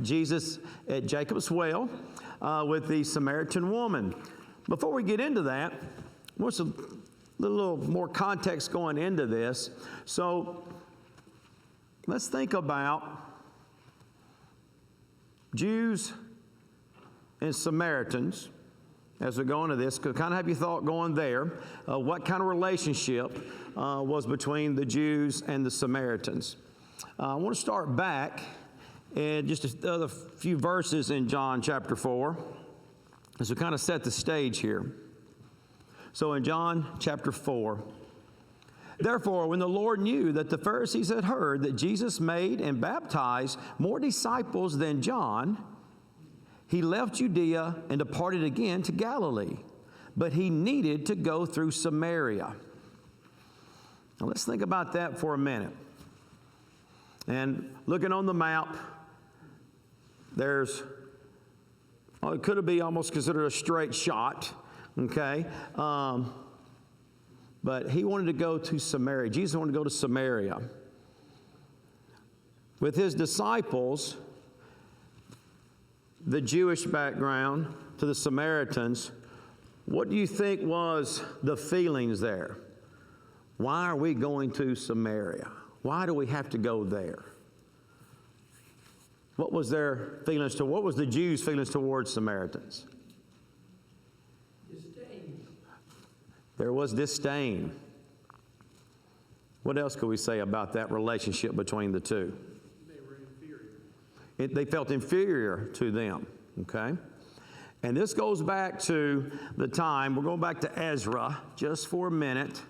Jesus at Jacob's well with the Samaritan woman. Before we get into that, what's a little more context going into this? So let's think about Jews and Samaritans as we go into this. Kind of have your thought going there. What kind of relationship was between the Jews and the Samaritans? I want to start back in just a few verses in John chapter 4 as we kind of set the stage here. So in John chapter 4, therefore, when the Lord knew that the Pharisees had heard that Jesus made and baptized more disciples than John, he left Judea and departed again to Galilee. But he needed to go through Samaria. Now let's think about that for a minute. And looking on the map, there's, well, it could be almost considered a straight shot, okay? But he wanted to go to Samaria. Jesus wanted to go to Samaria. With his disciples, the Jewish background, to the Samaritans, what do you think was the feelings there? Why are we going to Samaria? Why do we have to go there? What was their feelings what was the Jews' feelings towards Samaritans? Disdain. There was disdain. What else could we say about that relationship between the two? They were inferior. They felt inferior to them, okay? And this goes back to the time, we're going back to Ezra just for a minute.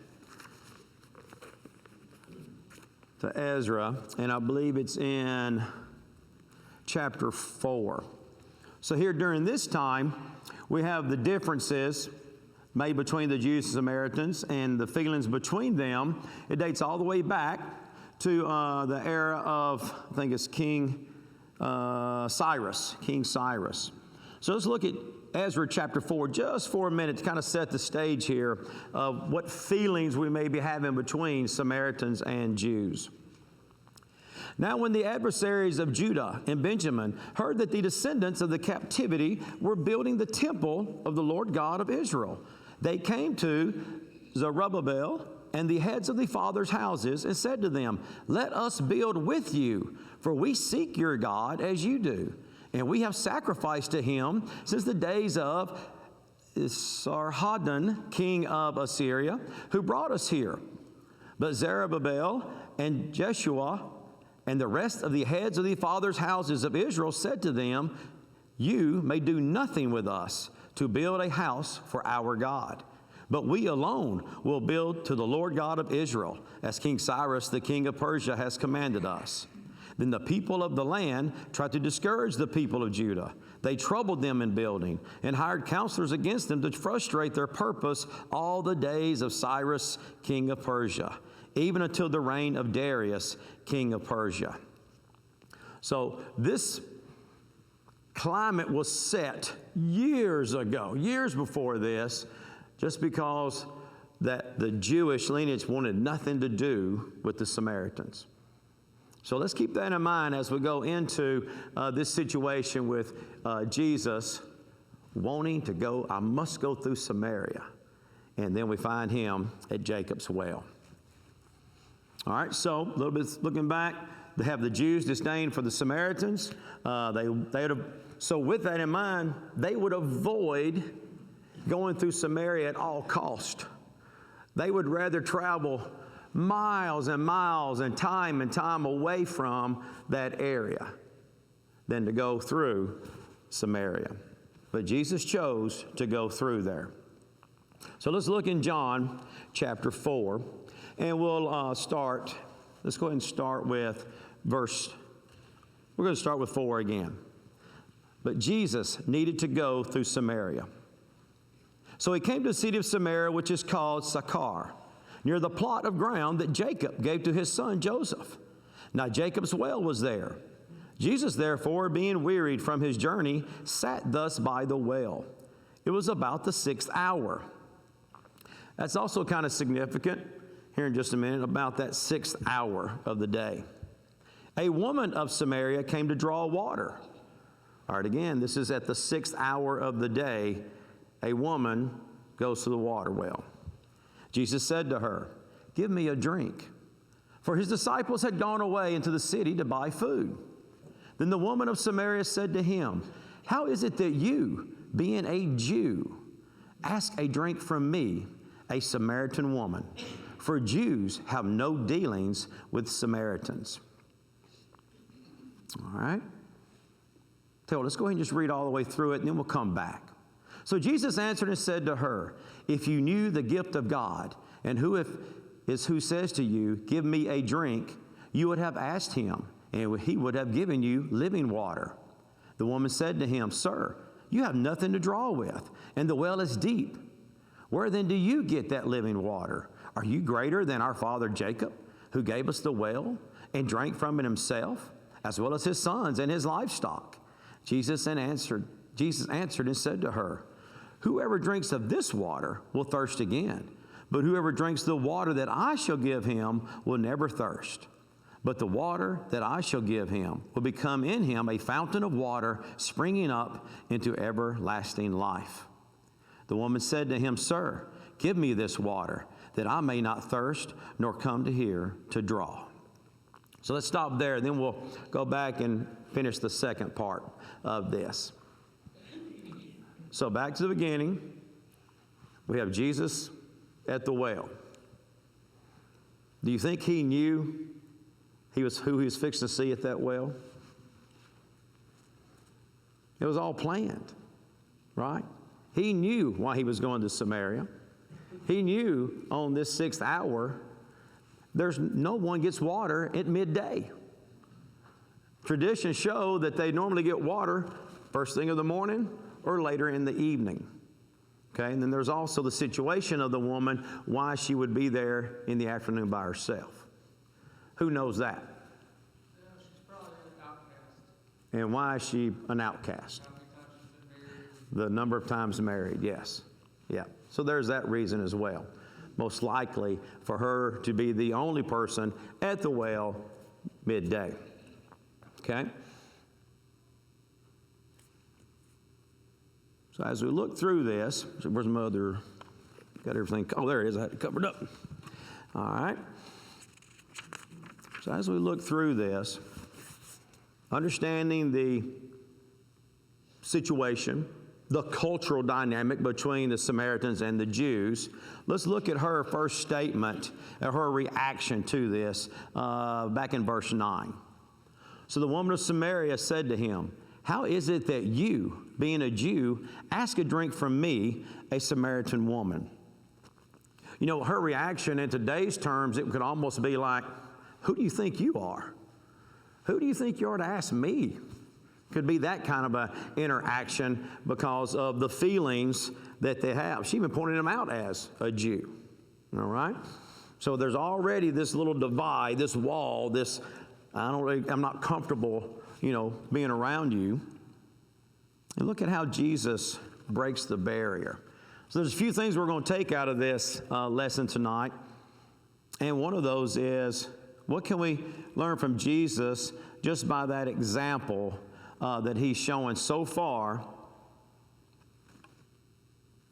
To Ezra, and I believe it's in chapter 4. So here during this time, we have the differences made between the Jews and Samaritans and the feelings between them. It dates all the way back to the era of, I think it's King Cyrus. So let's look at Ezra chapter 4 just for a minute to kind of set the stage here of what feelings we may be having between Samaritans and Jews. Now when the adversaries of Judah and Benjamin heard that the descendants of the captivity were building the temple of the Lord God of Israel, they came to Zerubbabel and the heads of the fathers' houses and said to them, "Let us build with you, for we seek your God as you do. And we have sacrificed to him since the days of Sarhaddon, king of Assyria, who brought us here." But Zerubbabel and Jeshua and the rest of the heads of the fathers' houses of Israel said to them, "You may do nothing with us to build a house for our God, but we alone will build to the Lord God of Israel, as King Cyrus, the king of Persia, has commanded us." Then the people of the land tried to discourage the people of Judah. They troubled them in building and hired counselors against them to frustrate their purpose all the days of Cyrus, king of Persia, even until the reign of Darius, king of Persia. So this climate was set years ago, years before this, just because that the Jewish lineage wanted nothing to do with the Samaritans. So let's keep that in mind as we go into this situation with Jesus wanting to go, I must go through Samaria. And then we find him at Jacob's well. All right, so a little bit looking back, they have the Jews disdain for the Samaritans. So with that in mind, they would avoid going through Samaria at all cost. They would rather travel miles and miles and time away from that area than to go through Samaria. But Jesus chose to go through there. So let's look in John chapter 4, and we'll let's go ahead and start with we're going to start with 4 again. But Jesus needed to go through Samaria. So he came to the city of Samaria, which is called Sychar, near the plot of ground that Jacob gave to his son Joseph. Now Jacob's well was there. Jesus, therefore, being wearied from his journey, sat thus by the well. It was about the 6th hour. That's also kind of significant here in just a minute, about that 6th hour of the day. A woman of Samaria came to draw water. All right, again, this is at the 6th hour of the day, a woman goes to the water well. Jesus said to her, "Give me a drink." For his disciples had gone away into the city to buy food. Then the woman of Samaria said to him, "How is it that you, being a Jew, ask a drink from me, a Samaritan woman? For Jews have no dealings with Samaritans." All right. Let's go ahead and just read all the way through it, and then we'll come back. So Jesus answered and said to her, "If you knew the gift of God, and who says to you, 'Give me a drink,' you would have asked him, and he would have given you living water." The woman said to him, "Sir, you have nothing to draw with, and the well is deep. Where then do you get that living water? Are you greater than our father Jacob, who gave us the well and drank from it himself, as well as his sons and his livestock?" Jesus answered and said to her, "Whoever drinks of this water will thirst again, but whoever drinks the water that I shall give him will never thirst. But the water that I shall give him will become in him a fountain of water springing up into everlasting life." The woman said to him, "Sir, give me this water, that I may not thirst, nor come to here to draw." So let's stop there, then we'll go back and finish the second part of this. So back to the beginning, we have Jesus at the well. Do you think he knew who he was fixing to see at that well? It was all planned, right? He knew why he was going to Samaria. He knew on this 6th hour, no one gets water at midday. Traditions show that they normally get water first thing of the morning or later in the evening. Okay, and then there's also the situation of the woman, why she would be there in the afternoon by herself. Who knows that? Yeah, she's probably an outcast. And why is she an outcast? How many times she's been married? The number of times married, yes. Yeah. So there's that reason as well. Most likely for her to be the only person at the well midday. Okay? So as we look through this, where's my other, got everything, oh, there it is, I had it covered up. All right. So as we look through this, understanding the situation, the cultural dynamic between the Samaritans and the Jews, let's look at her first statement, her reaction to this, back in verse 9. So the woman of Samaria said to him, "How is it that you, being a Jew, ask a drink from me, a Samaritan woman?" You know, her reaction in today's terms, it could almost be like, "Who do you think you are? Who do you think you are to ask me?" Could be that kind of an interaction because of the feelings that they have. She even pointed him out as a Jew. All right? So there's already this little divide, this wall, this, I'm not comfortable, being around you. And look at how Jesus breaks the barrier. So there's a few things we're going to take out of this lesson tonight. And one of those is, what can we learn from Jesus just by that example that he's showing so far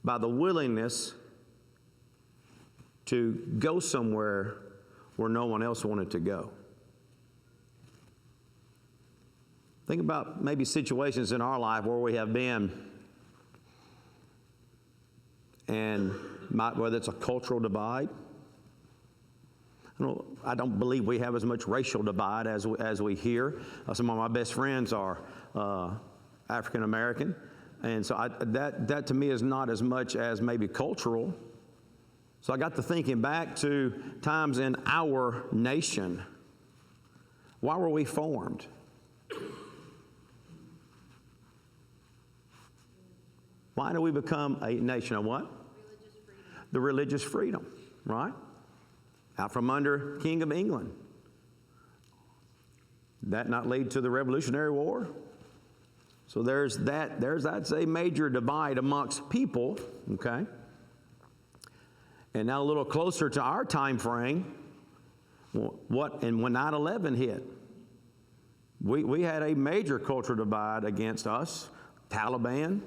by the willingness to go somewhere where no one else wanted to go. Think about maybe situations in our life where we have been, and whether it's a cultural divide. I don't believe we have as much racial divide as we hear. Some of my best friends are African American, and so that to me is not as much as maybe cultural. So I got to thinking back to times in our nation. Why were we formed? Why do we become a nation of what? Religious freedom. The religious freedom, right? Out from under King of England. Did that not lead to the Revolutionary War? So there's that's a major divide amongst people, okay? And now a little closer to our time frame, when 9/11 hit, We had a major cultural divide against us, Taliban,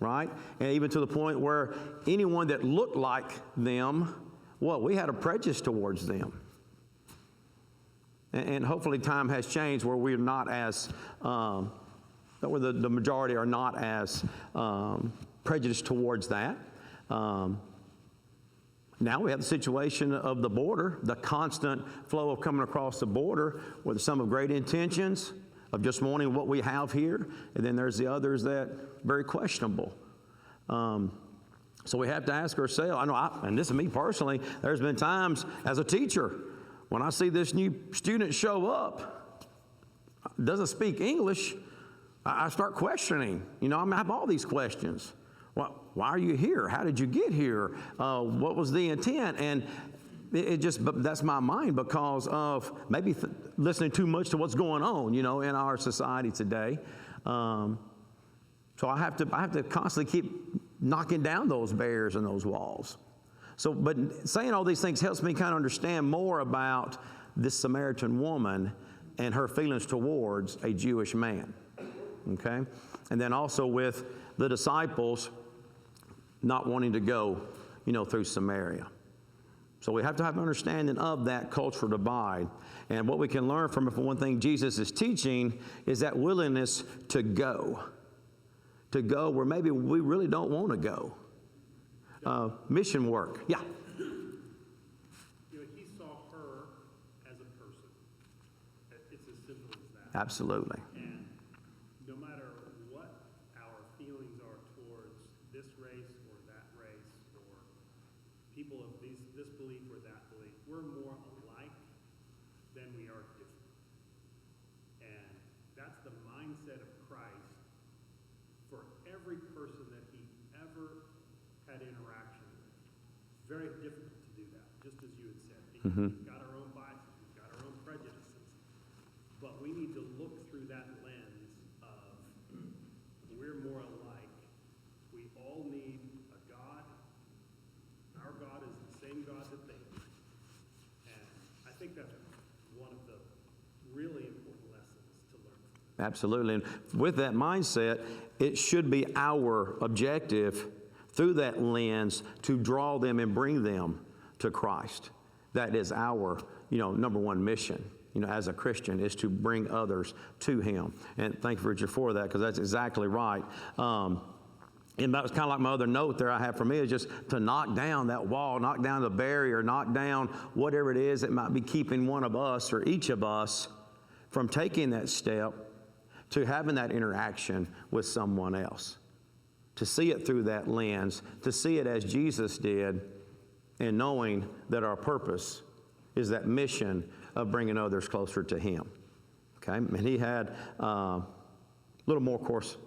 right? And even to the point where anyone that looked like them, well, we had a prejudice towards them. And hopefully time has changed where we're not as, where the majority are not as prejudiced towards that. Now we have the situation of the border, the constant flow of coming across the border with some of great intentions of just wanting what we have here, and then there's the others that very questionable. So we have to ask ourselves, and this is me personally, there's been times as a teacher when I see this new student show up, doesn't speak English, I start questioning. I have all these questions. Well, why are you here? How did you get here? What was the intent? And that's my mind because of maybe listening too much to what's going on, in our society today. So I have to constantly keep knocking down those barriers and those walls. So, but saying all these things helps me kind of understand more about this Samaritan woman and her feelings towards a Jewish man. Okay? And then also with the disciples not wanting to go, through Samaria. So we have to have an understanding of that cultural divide. And what we can learn from it, for one thing, Jesus is teaching is that willingness to go. To go where maybe we really don't want to go. Mission work. Yeah. He saw her as a person. It's as simple as that. Absolutely. And no matter what our feelings are towards this race or that race or people of this belief or that belief, we're more alike than we are different. And that's the mindset of Christ for every person that he ever had interaction with. It's very difficult to do that, just as you had said. We've got our own biases, we've got our own prejudices, but we need to look through that lens of we're more alike. We all need a God. Our God is the same God that they need. And I think that's one of the really important lessons to learn. Absolutely. And with that mindset, it should be our objective through that lens to draw them and bring them to Christ. That is our, number one mission, as a Christian, is to bring others to Him. And thank you, Richard, for that, because that's exactly right. And that was kind of like my other note there I have for me, is just to knock down that wall, knock down the barrier, knock down whatever it is that might be keeping one of us or each of us from taking that step to having that interaction with someone else. To see it through that lens, to see it as Jesus did, and knowing that our purpose is that mission of bringing others closer to Him. Okay? And he had a little more, of course,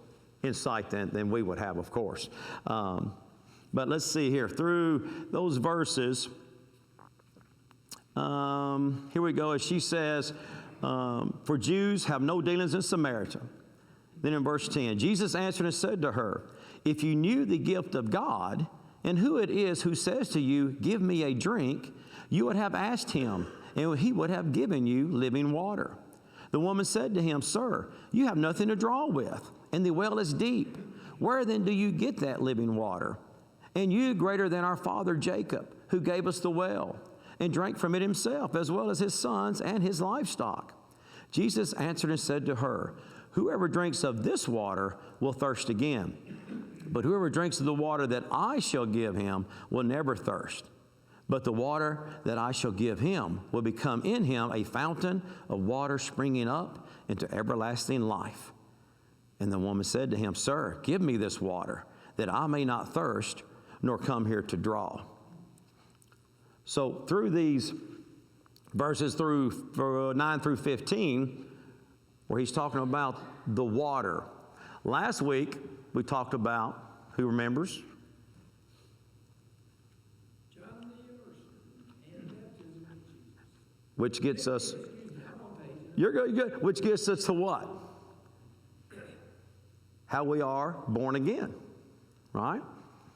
insight than we would have, of course. But let's see here. Through those verses, here we go. As she says, for Jews have no dealings in Samaria. Then in verse 10, Jesus answered and said to her, if you knew the gift of God and who it is who says to you, give me a drink, you would have asked him, and he would have given you living water. The woman said to him, sir, you have nothing to draw with, and the well is deep. Where then do you get that living water? And you greater than our father Jacob, who gave us the well, and drank from it himself, as well as his sons and his livestock. Jesus answered and said to her, whoever drinks of this water will thirst again. But whoever drinks of the water that I shall give him will never thirst. But the water that I shall give him will become in him a fountain of water springing up into everlasting life. And the woman said to him, sir, give me this water, that I may not thirst, nor come here to draw. So through these verses through 9 through 15, where he's talking about the water. Last week, we talked about, who remembers? Which gets us, you're good, which gets us to what? How we are born again, right?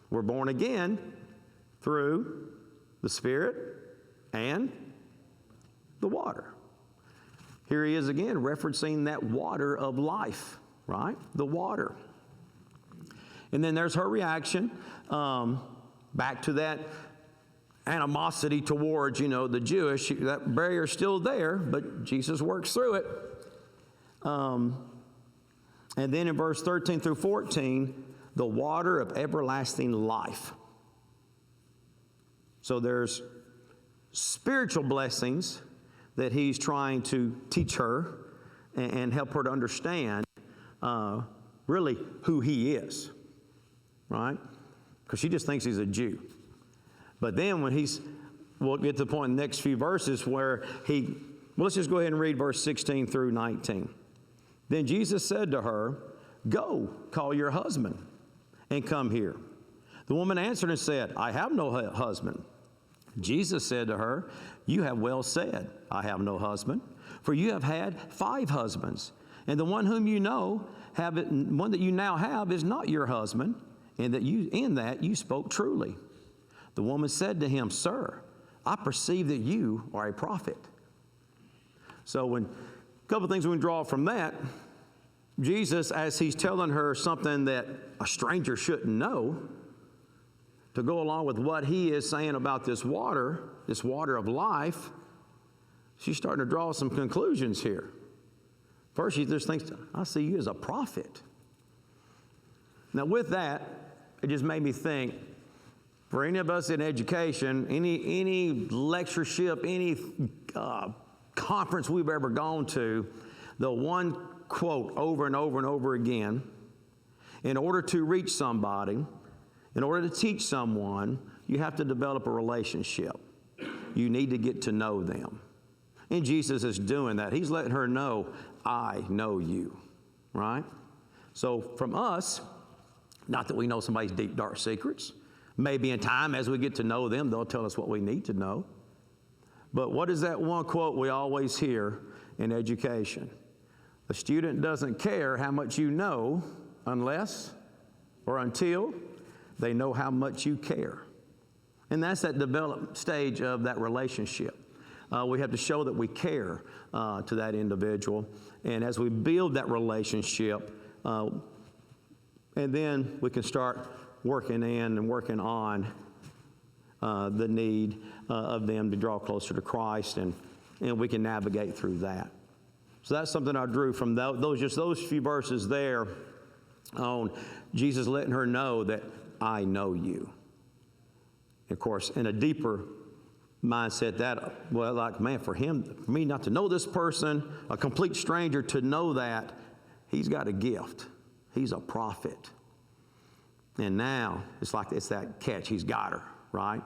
We're born again through the Spirit and the water. here he is again referencing that water of life, right? The water. And then there's her reaction back to that animosity towards, the Jewish. That barrier's still there, but Jesus works through it. And then in verse 13 through 14, the water of everlasting life. So there's spiritual blessings that he's trying to teach her and help her to understand really who he is, right? Because she just thinks he's a Jew. But then we'll get to the point in the next few verses where let's just go ahead and read verse 16 through 19. Then Jesus said to her, "Go, call your husband and come here." The woman answered and said, "I have no husband." Jesus said to her, "You have well said, I have no husband, for you have had 5 husbands, and the one whom one that you now have is not your husband, and that you spoke truly." The woman said to him, "Sir, I perceive that you are a prophet." So a couple of things we can draw from that. Jesus, as he's telling her something that a stranger shouldn't know, to go along with what he is saying about this water of life, she's starting to draw some conclusions here. First, she just thinks, "I see you as a prophet." Now with that, it just made me think, for any of us in education, any lectureship, any conference we've ever gone to, the one quote over and over and over again, in order to reach somebody, in order to teach someone, you have to develop a relationship. You need to get to know them. And Jesus is doing that. He's letting her know, "I know you," right? So from us, not that we know somebody's deep, dark secrets. Maybe in time, as we get to know them, they'll tell us what we need to know. But what is that one quote we always hear in education? The student doesn't care how much you know unless or until they know how much you care. And that's that development stage of that relationship. We have to show that we care to that individual. And as we build that relationship, and then we can start working in and working on the need of them to draw closer to Christ, and we can navigate through that. So that's something I drew from those few verses there on Jesus letting her know that I know you. Of course, in a deeper mindset, for me not to know this person, a complete stranger, to know that he's got a gift. He's a prophet. And now it's that catch. He's got her, right?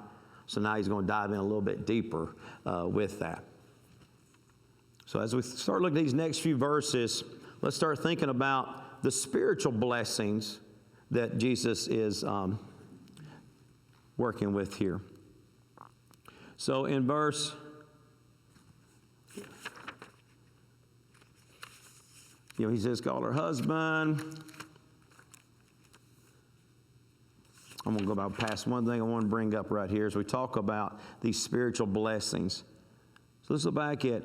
So now he's going to dive in a little bit deeper with that. So as we start looking at these next few verses, let's start thinking about the spiritual blessings that Jesus is working with here. So in verse, he says, "Call her husband." I'm going to go past one thing I want to bring up right here as we talk about these spiritual blessings. So let's look back at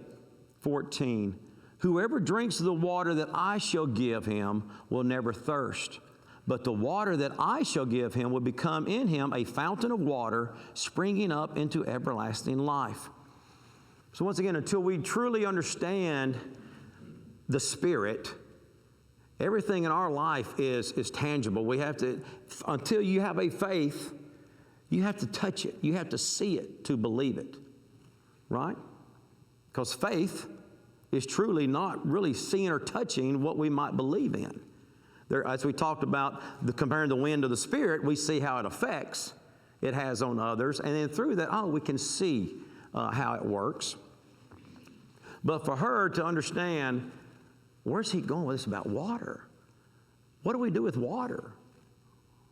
14. "Whoever drinks of the water that I shall give him will never thirst. But the water that I shall give him will become in him a fountain of water springing up into everlasting life." So once again, until we truly understand the Spirit, everything in our life is tangible. We have to, until you have a faith, you have to touch it. You have to see it to believe it, right? Because faith is truly not really seeing or touching what we might believe in. As we talked about comparing the wind to the Spirit, we see how it has on others. And then through that, we can see how it works. But for her to understand, where's he going with this about water? What do we do with water?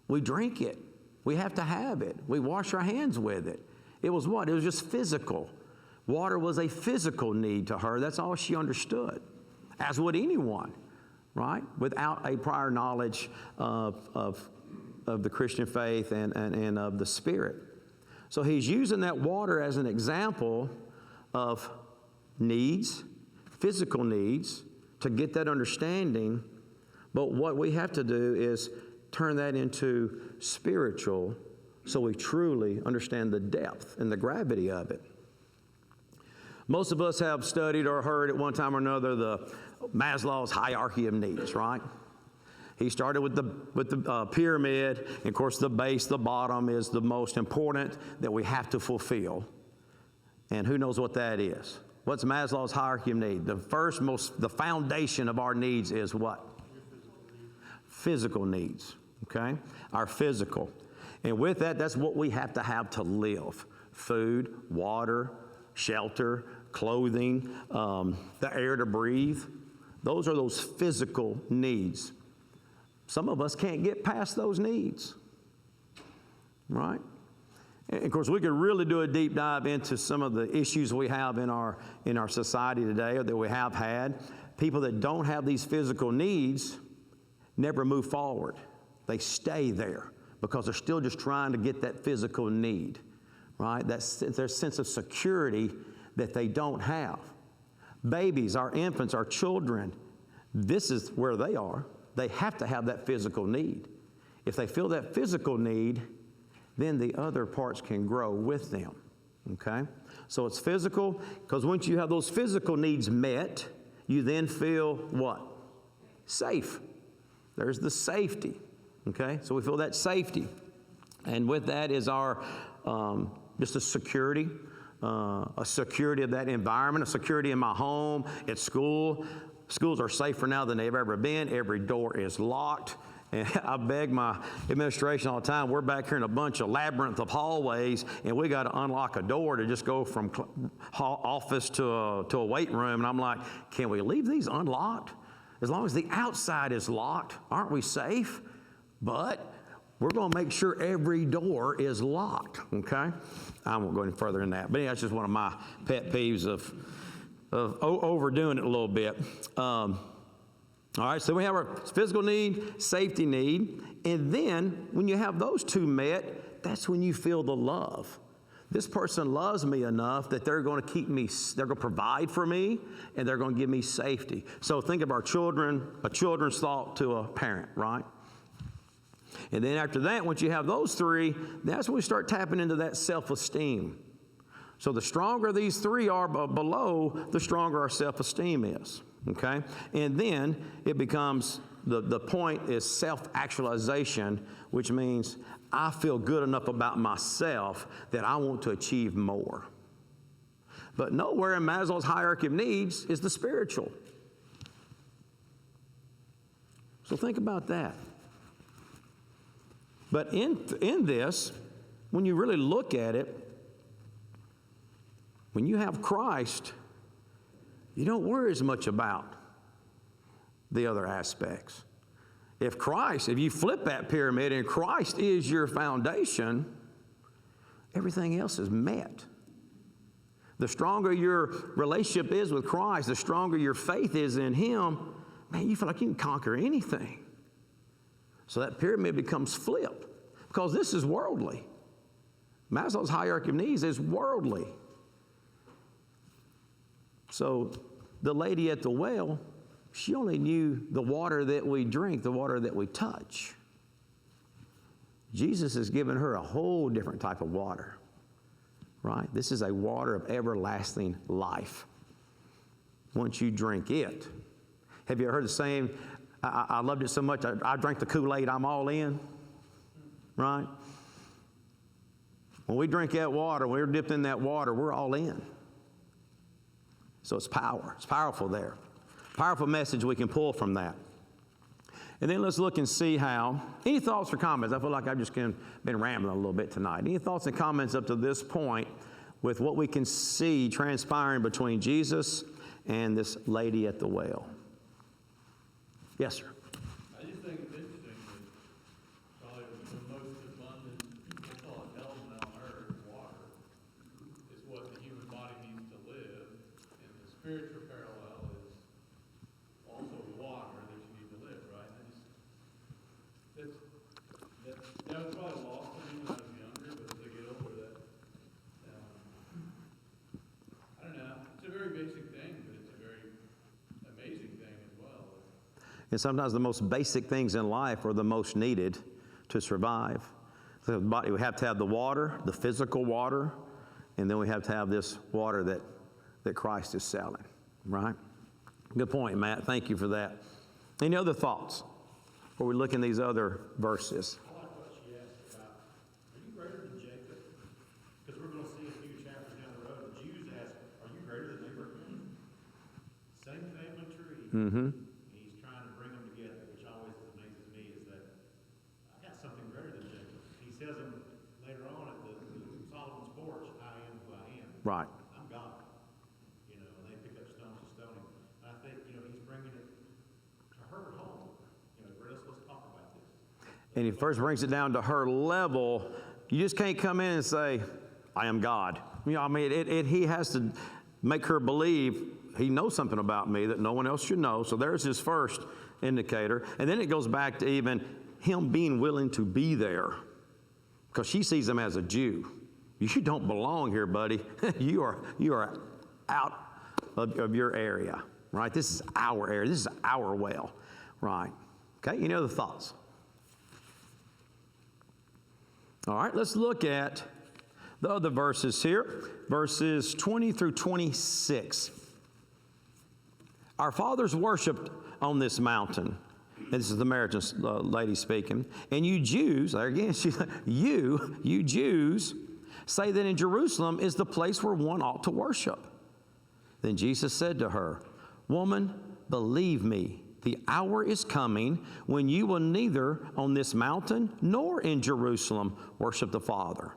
We drink it. We have to have it. We wash our hands with it. It was what? It was just physical. Water was a physical need to her. That's all she understood, as would anyone, right? Without a prior knowledge of the Christian faith and of the Spirit. So he's using that water as an example of needs, physical needs to get that understanding, but what we have to do is turn that into spiritual so we truly understand the depth and the gravity of it. Most of us have studied or heard at one time or another the Maslow's hierarchy of needs, right? He started with the pyramid, and of course the base, the bottom is the most important that we have to fulfill. And who knows what that is? What's Maslow's hierarchy of need? The foundation of our needs is what? Physical needs, okay? Our physical. And with that, that's what we have to live. Food, water, shelter, clothing, the air to breathe. Those are those physical needs. Some of us can't get past those needs, right? And of course, we could really do a deep dive into some of the issues we have in our society today, or that we have had. People that don't have these physical needs never move forward. They stay there because they're still just trying to get that physical need, right? That's their sense of security that they don't have. Babies, our infants, our children, this is where they are. They have to have that physical need. If they feel that physical need, then the other parts can grow with them, okay? So it's physical, because once you have those physical needs met, you then feel what? Safe. There's the safety, okay? So we feel that safety. And with that is our, just a security of that environment, a security in my home, at school. Schools are safer now than they've ever been. Every door is locked. And I beg my administration all the time, we're back here in a bunch of labyrinth of hallways, and we got to unlock a door to just go from office to a weight room. And I'm like, can we leave these unlocked? As long as the outside is locked, aren't we safe? But we're going to make sure every door is locked, okay? I won't go any further than that. But anyway, that's just one of my pet peeves of overdoing it a little bit. All right, so we have our physical need, safety need, and then when you have those two met, that's when you feel the love. This person loves me enough that they're going to keep me, they're going to provide for me, and they're going to give me safety. So think of our children, a children's thought to a parent, right? And then after that, once you have those three, that's when we start tapping into that self-esteem. So the stronger these three are below, the stronger our self-esteem is, okay? And then it becomes, the point is self-actualization, which means I feel good enough about myself that I want to achieve more. But nowhere in Maslow's hierarchy of needs is the spiritual. So think about that. But in this, when you really look at it, when you have Christ, you don't worry as much about the other aspects. If you flip that pyramid and Christ is your foundation, everything else is met. The stronger your relationship is with Christ, the stronger your faith is in Him, man, you feel like you can conquer anything. So that pyramid becomes flipped because this is worldly. Maslow's hierarchy of needs is worldly. So the lady at the well, she only knew the water that we drink, the water that we touch. Jesus has given her a whole different type of water, right? This is a water of everlasting life. Once you drink it. Have you ever heard the saying, I loved it so much, I drank the Kool-Aid, I'm all in, right? When we drink that water, we're dipped in that water, we're all in. So it's power. It's powerful there. Powerful message we can pull from that. And then let's look and see how. Any thoughts or comments? I feel like I've just been rambling a little bit tonight. Any thoughts and comments up to this point with what we can see transpiring between Jesus and this lady at the well? Yes, sir. I just think it's interesting that probably the most abundant, they call it element on earth, water, is what the human body needs to live. And the spiritual parallel is also water that you need to live, right? That was probably lost to me when I was younger, but as I get older, I don't know, it's a very basic thing, but it's a very And sometimes the most basic things in life are the most needed to survive. So we have to have the water, the physical water, and then we have to have this water that Christ is selling, right? Good point, Matt. Thank you for that. Any other thoughts before we look in these other verses? I like what she asked about, are you greater than Jacob? Because we're going to see a few chapters down the road, the Jews ask, are you greater than Abraham? Same family tree. Mm-hmm. He's trying to bring them together, which always amazes me, is that I got something greater than Jacob. He says him later on at the Solomon's porch, I am who I am. Right. I'm God. You know, and they pick up stones to stone him. And I think, you know, he's bringing it to her home. You know, let's talk about this. And he first brings it down to her level. You just can't come in and say, I am God. You know, I mean, he has to make her believe he knows something about me that no one else should know. So there's his first indicator. And then it goes back to even him being willing to be there. Because she sees him as a Jew. You don't belong here, buddy. you are out of your area, right? This is our area. This is our well, right? Okay, any other thoughts? All right, let's look at the other verses here. Verses 20 through 26. Our fathers worshipped on this mountain. And this is the Samaritan lady speaking. And you Jews, there again, you Jews, say that in Jerusalem is the place where one ought to worship. Then Jesus said to her, Woman, believe me, the hour is coming when you will neither on this mountain nor in Jerusalem worship the Father.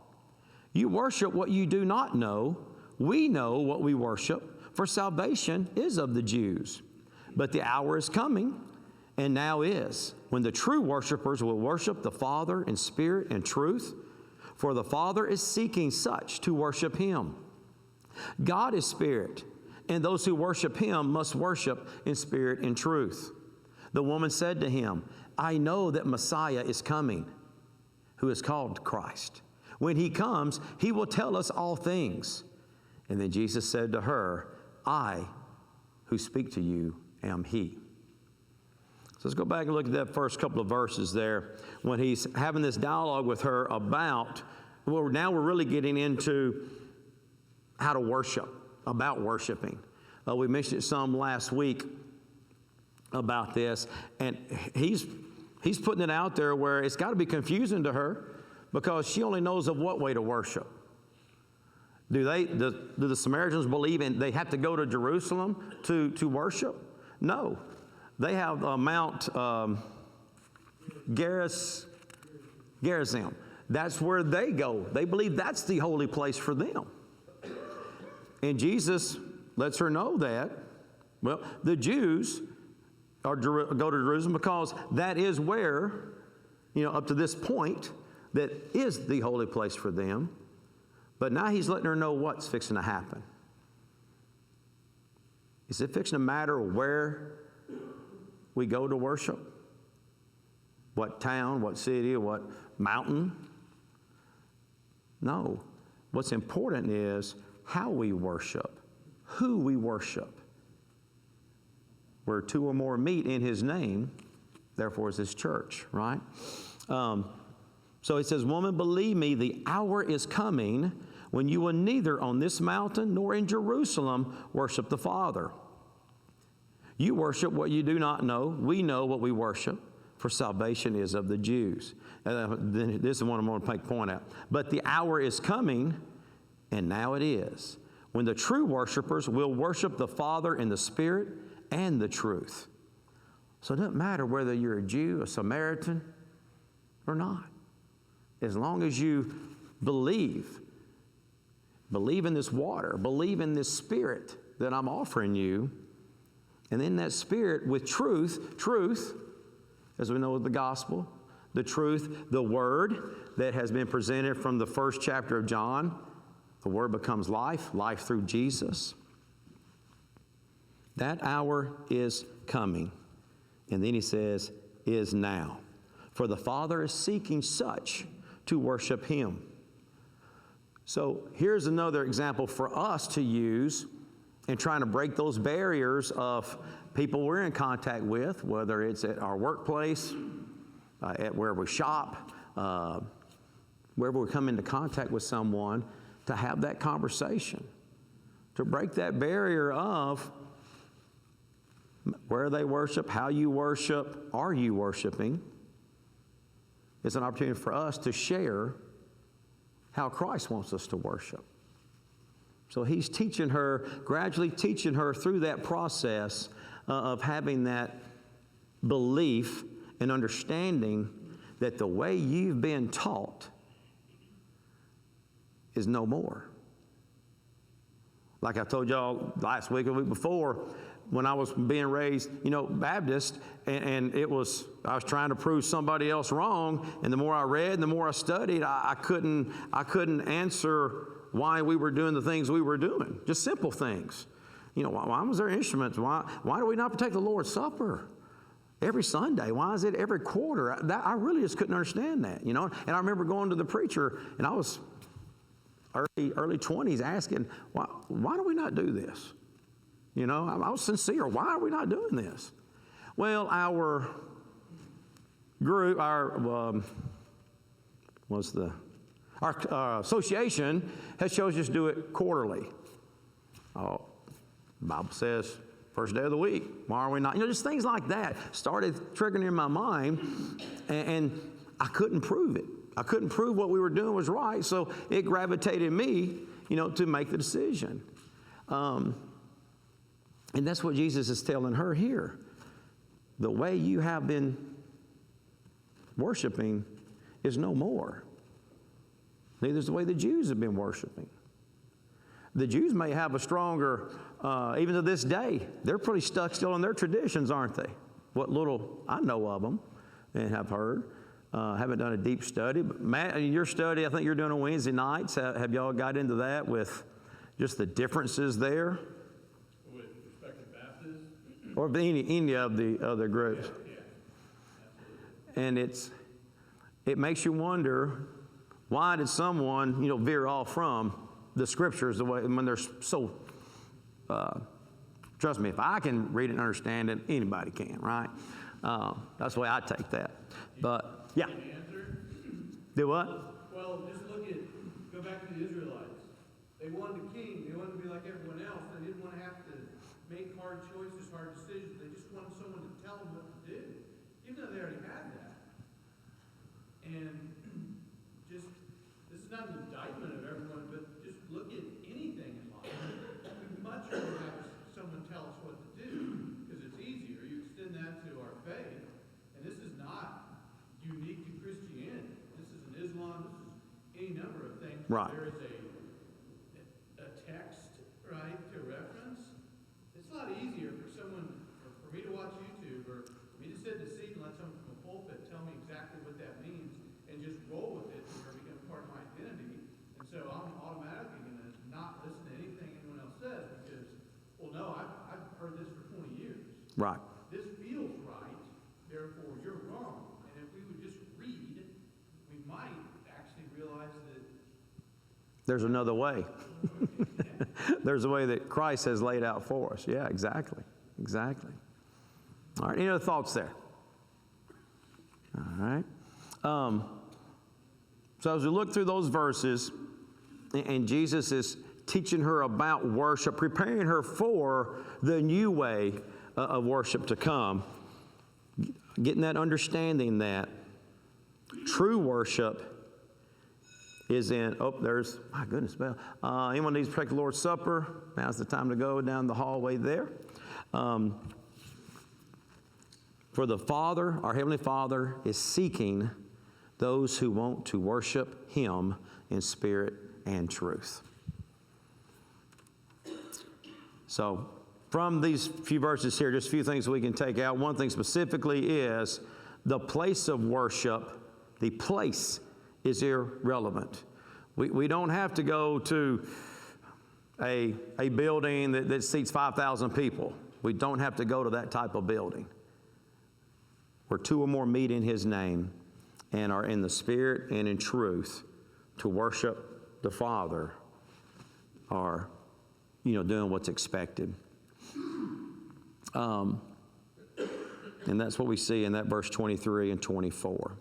You worship what you do not know. We know what we worship, for salvation is of the Jews. But the hour is coming, and now is, when the true worshipers will worship the Father in spirit and truth, for the Father is seeking such to worship Him. God is spirit, and those who worship Him must worship in spirit and truth. The woman said to him, I know that Messiah is coming, who is called Christ. When He comes, He will tell us all things. And then Jesus said to her, I who speak to you am He. So let's go back and look at that first couple of verses there when he's having this dialogue with her about, well, now we're really getting into how to worship, about worshiping. We mentioned it some last week about this, and he's putting it out there where it's got to be confusing to her because she only knows of what way to worship. Do the Samaritans believe they have to go to Jerusalem to worship? No. They have Mount Gerizim. That's where they go. They believe that's the holy place for them. And Jesus lets her know that, well, the Jews go to Jerusalem because that is where, up to this point, that is the holy place for them. But now he's letting her know what's fixing to happen. Is it fixing to matter where we go to worship? What town, what city, what mountain? No. What's important is how we worship, who we worship. Where two or more meet in His name, therefore is His church, right? So He says, Woman, believe me, the hour is coming when you will neither on this mountain nor in Jerusalem worship the Father. You worship what you do not know. We know what we worship, for salvation is of the Jews. Then this is one I want to make a point out. But the hour is coming, and now it is, when the true worshipers will worship the Father in the Spirit and the truth. So it doesn't matter whether you're a Jew, a Samaritan, or not. As long as you believe in this water, believe in this Spirit that I'm offering you, and in that Spirit with truth, as we know with the gospel, the truth, the Word that has been presented from the first chapter of John, the Word becomes life through Jesus. That hour is coming. And then he says, is now. For the Father is seeking such to worship Him. So here's another example for us to use in trying to break those barriers of people we're in contact with, whether it's at our workplace, at where we shop, wherever we come into contact with someone, to have that conversation, to break that barrier of where they worship, how you worship, are you worshiping? It's an opportunity for us to share how Christ wants us to worship. So he's teaching her, gradually teaching her through that process of having that belief and understanding that the way you've been taught is no more. Like I told y'all last week or the week before, when I was being raised, Baptist, and I was trying to prove somebody else wrong, and the more I read and the more I studied, I couldn't answer why we were doing the things we were doing. Just simple things. Why was there instruments? Why do we not partake the Lord's Supper every Sunday? Why is it every quarter? I really just couldn't understand that, And I remember going to the preacher, and I was early 20s asking, why do we not do this? I was sincere. Why are we not doing this? Well, our group, our association has chosen us to do it quarterly. The Bible says first day of the week. Why are we not? Just things like that started triggering in my mind, and I couldn't prove it. I couldn't prove what we were doing was right, so it gravitated me, to make the decision. And that's what Jesus is telling her here. The way you have been worshiping is no more. Neither is the way the Jews have been worshiping. The Jews may have a stronger, even to this day, they're pretty stuck still in their traditions, aren't they? What little I know of them and have heard. Haven't done a deep study. But Matt, in your study, I think you're doing on Wednesday nights. Have y'all got into that with just the differences there? With respect to Baptists? Or any of the other groups? Yeah, absolutely. And it makes you wonder, why did someone, veer off from the Scriptures the way when they're so? Trust me, if I can read it and understand it, anybody can, right? That's the way I take that. But yeah, An answer? do what? Well, just go back to the Israelites. They wanted a king. They wanted to be like everyone else. They didn't want to have to make hard choices, hard decisions. They just wanted someone to tell them what to do, even though they already had that. And this is not an indictment of everyone, but just look at anything in life. We'd much rather have someone tell us what to do because it's easier. You extend that to our faith, and this is not unique to Christianity. This is in Islam. This is any number of things. Right. There is a text, right, to reference. It's a lot easier for someone, or for me to watch YouTube, or for me to sit in a seat and let someone from a pulpit tell me exactly what that means, and just roll with it to where it becomes part of my identity. And so I'm automatically going to not listen to anything anyone else says because, well, no, I've heard this for 20 years. Right. This feels right, therefore you're wrong. And if we would just read, we might actually realize that There's another way. There's a way that Christ has laid out for us. Yeah, exactly. Exactly. All right, any other thoughts there? All right. So as we look through those verses, and Jesus is teaching her about worship, preparing her for the new way of worship to come, getting that understanding that true worship is in, there's, my goodness, Bell. Anyone needs to take the Lord's Supper? Now's the time to go down the hallway there. For the Father, our Heavenly Father, is seeking those who want to worship Him in spirit and truth. So, from these few verses here, just a few things we can take out. One thing specifically is the place of worship. The place is irrelevant. We don't have to go to a building that seats 5,000 people. We don't have to go to that type of building. Where two or more meet in His name and are in the Spirit and in truth to worship the Father are, doing what's expected. And that's what we see in that verse 23 and 24.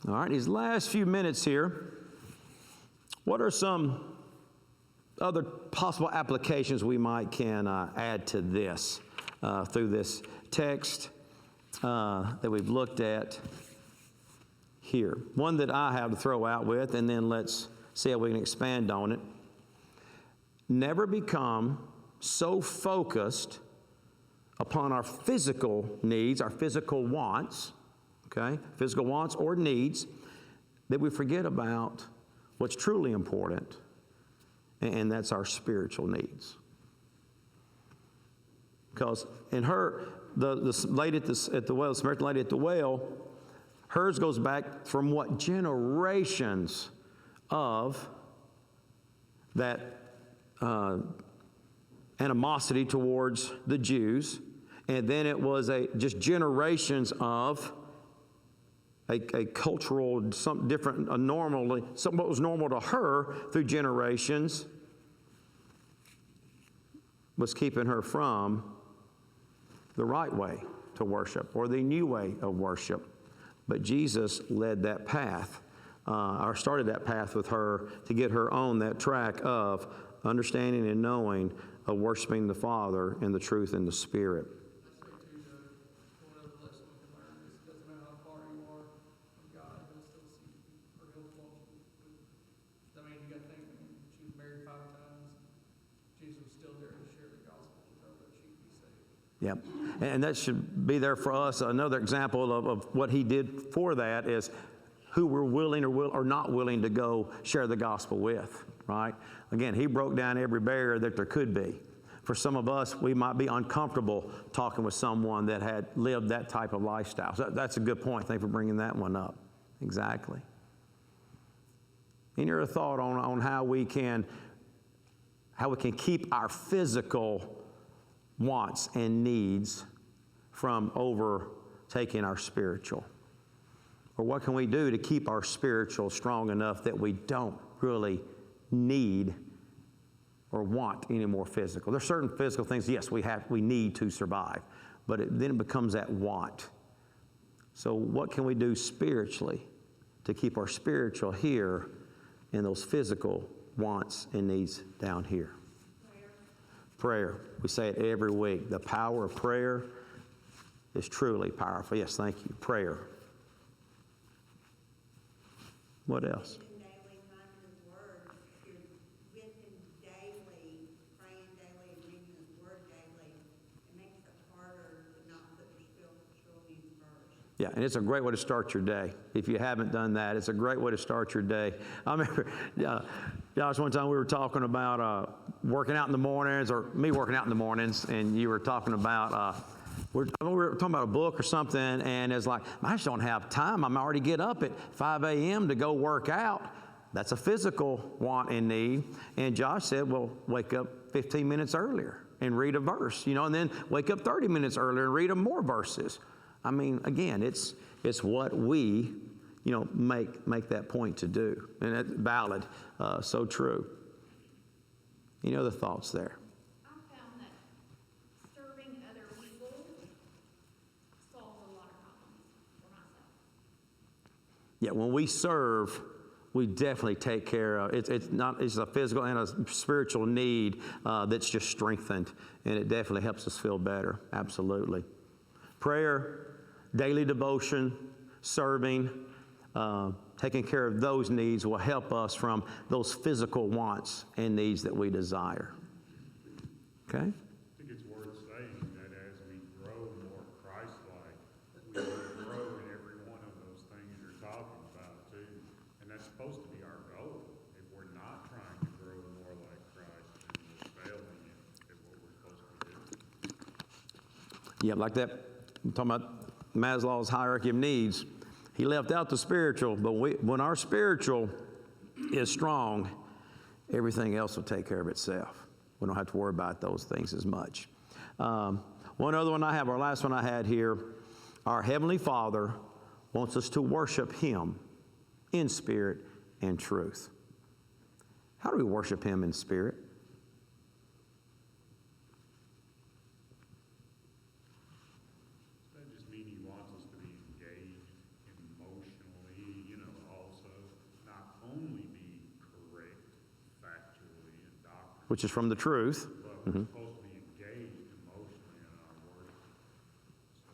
All right, these last few minutes here, what are some other possible applications we can add to this through this text that we've looked at here? One that I have to throw out with, and then let's see how we can expand on it. Never become so focused upon our physical needs, our physical wants, okay, physical wants or needs, that we forget about what's truly important, and that's our spiritual needs. Because in her, the lady at the well, the Samaritan lady at the well, hers goes back from what? Generations of that animosity towards the Jews, and then it was just generations of a cultural, something different, something what was normal to her through generations was keeping her from the right way to worship or the new way of worship. But Jesus led that path, or started that path with her to get her on that track of understanding and knowing of worshiping the Father in the truth and the Spirit. I say too, one other lesson we can learn is it doesn't matter how far you are from God, He'll still see you, or He'll flow you. I mean, you got to think, she was married 5 times. Jesus was still there to share the gospel with her that she could be saved. Yep. And that should be there for us. Another example of what He did for that is who we're willing or not willing to go share the gospel with, right? Again, He broke down every barrier that there could be. For some of us, we might be uncomfortable talking with someone that had lived that type of lifestyle. So that's a good point. Thank you for bringing that one up. Exactly. Any other thought on how we can keep our physical wants and needs from overtaking our spiritual? Or what can we do to keep our spiritual strong enough that we don't really need or want any more physical? There's certain physical things, yes, we need to survive, but then it becomes that want. So what can we do spiritually to keep our spiritual here and those physical wants and needs down here? Prayer. We say it every week. The power of prayer is truly powerful. Yes, thank you. Prayer. What else? Spending daily time in His Word. If you're with Him daily, praying daily, and reading His Word daily, it makes it harder to not put your spiritual needs first. Yeah, and it's a great way to start your day. If you haven't done that, it's a great way to start your day. I remember, Josh, one time we were talking about working out in the mornings, or me working out in the mornings, and you were talking about, we were talking about a book or something, and it's like, I just don't have time. I'm already get up at 5 a.m. to go work out. That's a physical want and need. And Josh said, well, wake up 15 minutes earlier and read a verse, and then wake up 30 minutes earlier and read more verses. I mean, again, it's what we, make that point to do. And it's valid, so true. Any other thoughts there? I found that serving other people solves a lot of problems for myself. Yeah, when we serve, we definitely take care of it. It's a physical and a spiritual need that's just strengthened, and it definitely helps us feel better. Absolutely. Prayer, daily devotion, serving, taking care of those needs will help us from those physical wants and needs that we desire. Okay? I think it's worth saying that as we grow more Christ-like, we will grow in every one of those things you're talking about too. And that's supposed to be our goal. If we're not trying to grow more like Christ, then we're failing at what we're supposed to do. Yeah, like that, I'm talking about Maslow's hierarchy of needs. He left out the spiritual, but when our spiritual is strong, everything else will take care of itself. We don't have to worry about those things as much. One other one I have, our last one I had here, our Heavenly Father wants us to worship Him in spirit and truth. How do we worship Him in spirit? which is from the truth. But we're supposed to be engaged emotionally in our worship. So,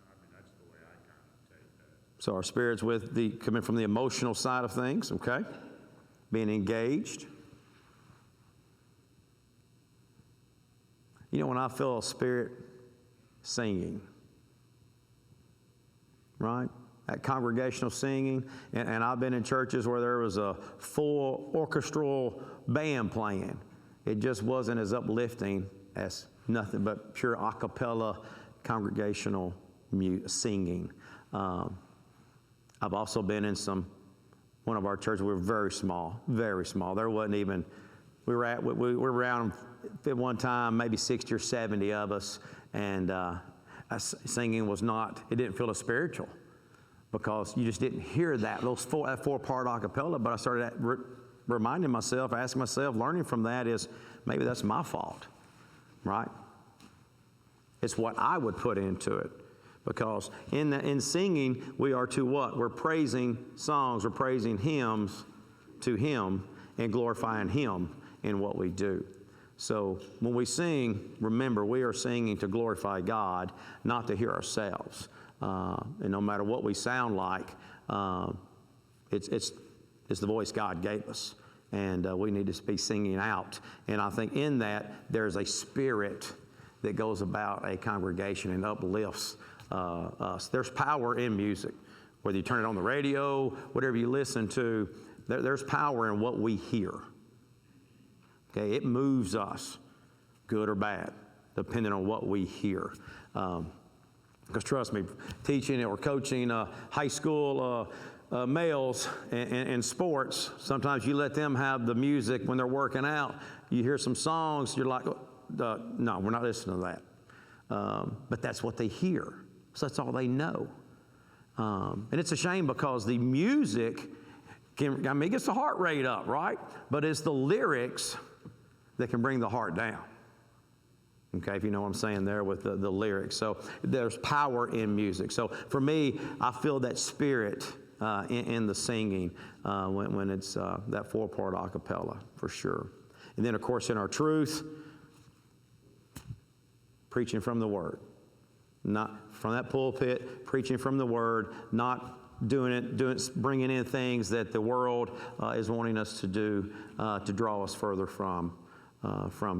I mean, that's the way I kind of take that. So our spirit's coming from the emotional side of things, okay? Being engaged. You know, when I feel a spirit singing, right? That congregational singing, and I've been in churches where there was a full orchestral band playing. It just wasn't as uplifting as nothing but pure a cappella congregational singing. I've also been in one of our churches. We were very small, very small. There wasn't even, we were around at one time maybe 60 or 70 of us, and singing was not, it didn't feel as spiritual, because you just didn't hear that four-part a cappella. But I started reminding myself, asking myself, learning from that is, maybe that's my fault, right? It's what I would put into it. Because in singing, we are to what? We're praising songs, we're praising hymns to Him and glorifying Him in what we do. So when we sing, remember, we are singing to glorify God, not to hear ourselves. And no matter what we sound like, it's the voice God gave us. And we need to be singing out. And I think in that, there's a spirit that goes about a congregation and uplifts us. There's power in music. Whether you turn it on the radio, whatever you listen to, there's power in what we hear. Okay, it moves us, good or bad, depending on what we hear. Because trust me, teaching or coaching high school males in sports, sometimes you let them have the music when they're working out. You hear some songs, you're like, no, we're not listening to that. But that's what they hear. So that's all they know. And it's a shame, because the music it gets the heart rate up, right? But it's the lyrics that can bring the heart down. Okay, if you know what I'm saying there with the lyrics. So there's power in music. So for me, I feel that spirit in the singing when it's that four-part a cappella, for sure. And then, of course, in our truth, preaching from the Word. Not from that pulpit, preaching from the Word, not bringing in things that the world is wanting us to do to draw us further from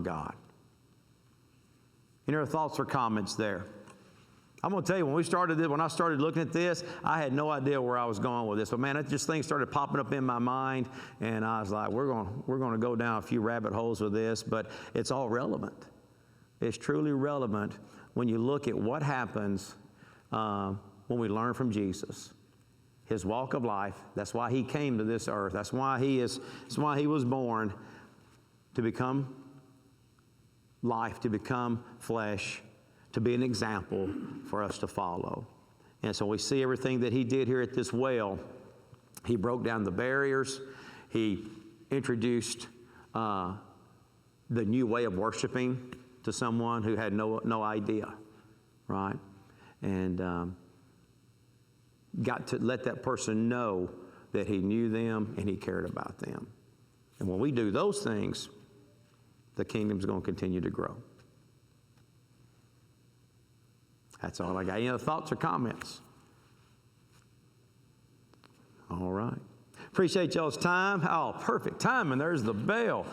God. Any other thoughts or comments there? I'm going to tell you, when I started looking at this, I had no idea where I was going with this. But man, things started popping up in my mind, and I was like, we're going to go down a few rabbit holes with this, but it's all relevant. It's truly relevant when you look at what happens when we learn from Jesus. His walk of life. That's why He came to this earth. That's why He was born, to become life, to become flesh, to be an example for us to follow. And so we see everything that He did here at this well. He broke down the barriers. He introduced the new way of worshiping to someone who had no idea, right? And got to let that person know that He knew them and He cared about them. And when we do those things, the kingdom's going to continue to grow. That's all I got. Any other thoughts or comments? All right. Appreciate y'all's time. Oh, perfect timing. There's the bell.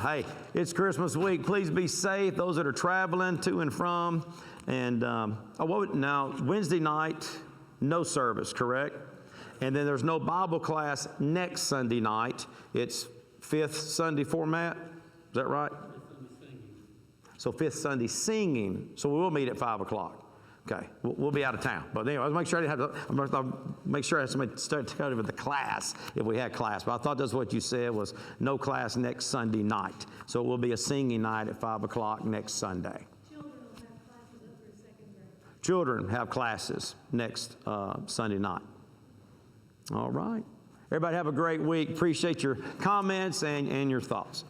Hey, it's Christmas week. Please be safe. Those that are traveling to and from. And now, Wednesday night, no service, correct? And then there's no Bible class next Sunday night. It's fifth Sunday format. Is that right? So fifth Sunday singing. So we will meet at 5 o'clock. Okay, we'll be out of town. But anyway, I'll make sure I have somebody start to cover with the class if we had class. But I thought that's what you said, was no class next Sunday night. So it will be a singing night at 5 o'clock next Sunday. Children have classes next Sunday night. All right. Everybody have a great week. Appreciate your comments and your thoughts.